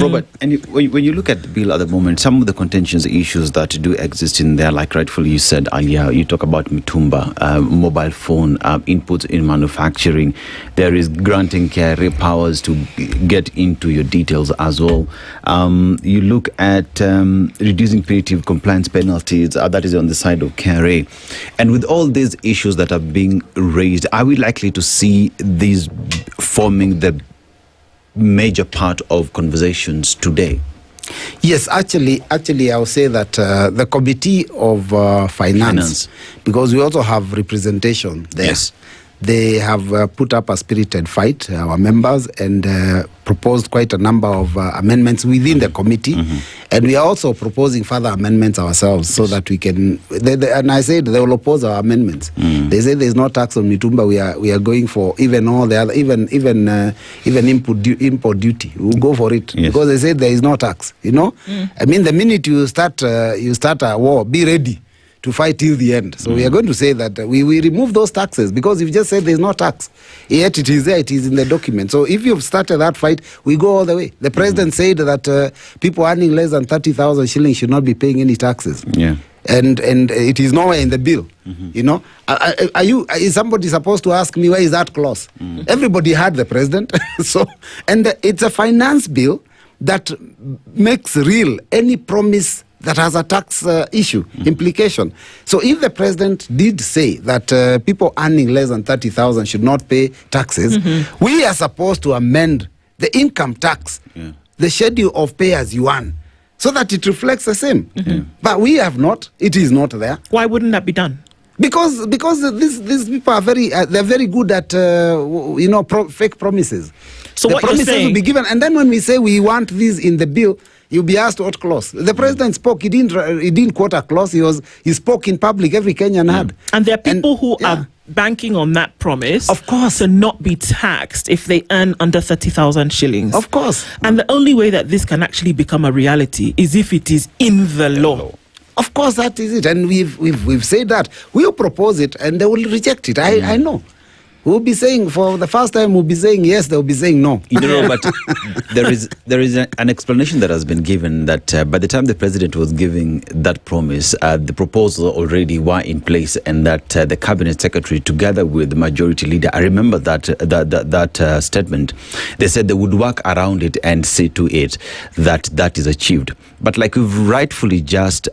Robert, and when you look at the bill at the moment, some of the contentious issues that do exist in there, like rightfully you said earlier, you talk about Mitumba, mobile phone, inputs in manufacturing. There is granting KRA powers to get into your details as well. You look at reducing punitive compliance penalties, that is on the side of KRA. And with all these issues that are being raised, are we likely to see these forming the major part of conversations today? Yes, actually, I'll say that the Committee of Finance, because we also have representation there, yes, they have put up a spirited fight, our members, and proposed quite a number of amendments within the committee. And we are also proposing further amendments ourselves, so that we can, and I said they will oppose our amendments. They say there's no tax on Mitumba. We are going for even all the other, even import duty. We'll go for it, because they say there is no tax. You know, I mean, the minute you start a war, be ready to fight till the end. So we are going to say that we remove those taxes, because if you just say there's no tax, yet it is there, it is in the document. So if you've started that fight, we go all the way. The president said that people earning less than 30,000 shillings should not be paying any taxes. Yeah. And it is nowhere in the bill. You know, is somebody supposed to ask me where is that clause? Everybody heard the president. So, and it's a finance bill that makes real any promise that has a tax issue, implication. So if the president did say that people earning less than 30,000 should not pay taxes, we are supposed to amend the income tax, the schedule of pay as you earn, so that it reflects the same. But we have not. It is not there. Why wouldn't that be done? Because these people are they're very good at fake promises. So the promises will be given, and then when we say we want this in the bill, you'll be asked what clause. The president spoke. He didn't quote a clause. He spoke in public. Every Kenyan had. And there are people who are banking on that promise, of course, to not be taxed if they earn under 30,000 shillings. Of course. And the only way that this can actually become a reality is if it is in the law. Of course, that is it. And we've said that. We'll propose it and they will reject it. I know. We'll be saying, for the first time, we'll be saying yes, they'll be saying no. You know, but there is an explanation that has been given that by the time the president was giving that promise, the proposals already were in place, and that the cabinet secretary, together with the majority leader, I remember that statement, they said they would work around it and see to it that is achieved. But like we've rightfully just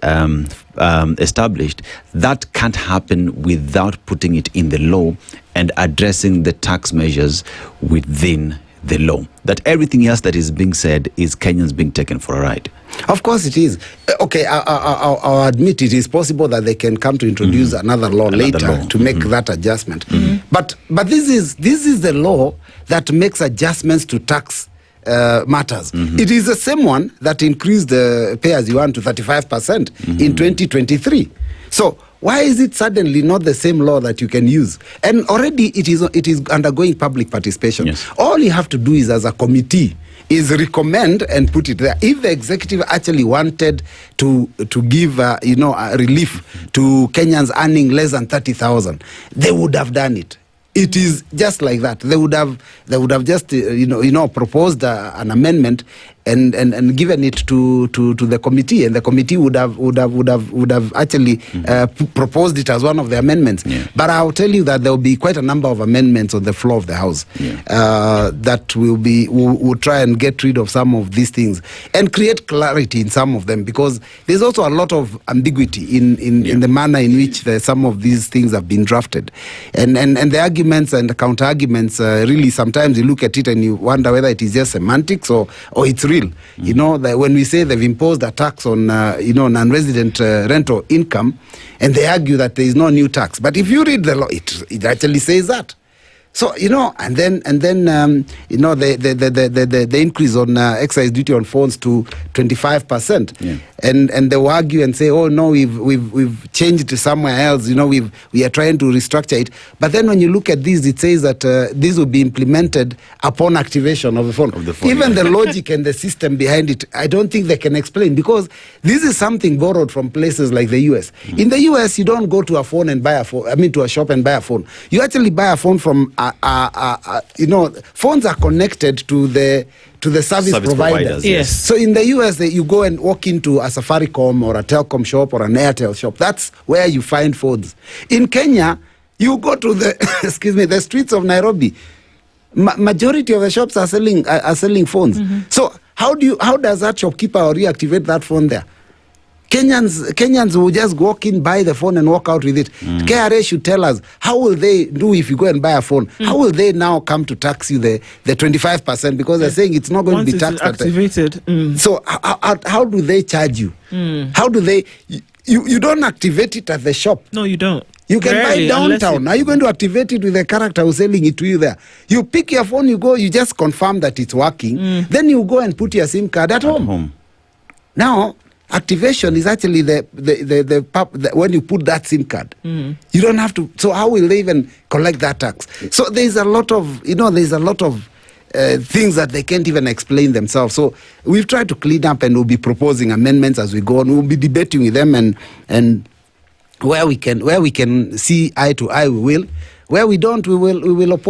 established, that can't happen without putting it in the law and addressing the tax measures within the law. That everything else that is being said is Kenyans being taken for a ride. Of course it is. Okay, I'll admit it is possible that they can come to introduce another law later to make that adjustment. But this is the law that makes adjustments to tax matters. It is the same one that increased the pay as you earn to 35% in 2023. So why is it suddenly not the same law that you can use? And already it is undergoing public participation. Yes. All you have to do is, as a committee, is recommend and put it there. If the executive actually wanted to give a relief to Kenyans earning less than 30,000, they would have done it. It is just like that. They would have just proposed an amendment and given it to the committee, and the committee would have actually proposed it as one of the amendments. But I'll tell you that there will be quite a number of amendments on the floor of the House that will try and get rid of some of these things and create clarity in some of them, because there's also a lot of ambiguity in the manner in which some of these things have been drafted, and the arguments and the counter arguments really sometimes you look at it and you wonder whether it is just semantics or it's real. You know, that when we say they've imposed a tax on non-resident rental income, and they argue that there is no new tax, but if you read the law, it actually says that. So and then the increase on excise duty on phones to 25%, and they will argue and say, oh no, we've changed to somewhere else. We are trying to restructure it. But then when you look at this, it says that this will be implemented upon activation of the phone. Even the logic and the system behind it, I don't think they can explain, because this is something borrowed from places like the US. In the US, you don't go to a phone and buy a phone. I mean, to a shop and buy a phone. You actually buy a phone from phones are connected to the service providers. Yes. So in the US, you go and walk into a Safaricom or a Telcom shop or an Airtel shop. That's where you find phones. In Kenya, you go to the the streets of Nairobi. Majority of the shops are selling phones. So how does that shopkeeper reactivate that phone there? Kenyans will just walk in, buy the phone and walk out with it. KRA should tell us, how will they do if you go and buy a phone? How will they now come to tax you the 25%, because they're saying it's not going to be taxed. Activated. So how do they charge you? How do they? You don't activate it at the shop. No, you don't. You can buy downtown. Are you going to activate it with the character who's selling it to you there? You pick your phone, you go, you just confirm that it's working. Then you go and put your SIM card at home. Now, activation is actually the when you put that SIM card. You don't have to. So how will they even collect that tax? So there's a lot of things that they can't even explain themselves. So we've tried to clean up, and we'll be proposing amendments as we go on. We'll be debating with them, and where we can see eye to eye, we will. Where we don't, we will oppose.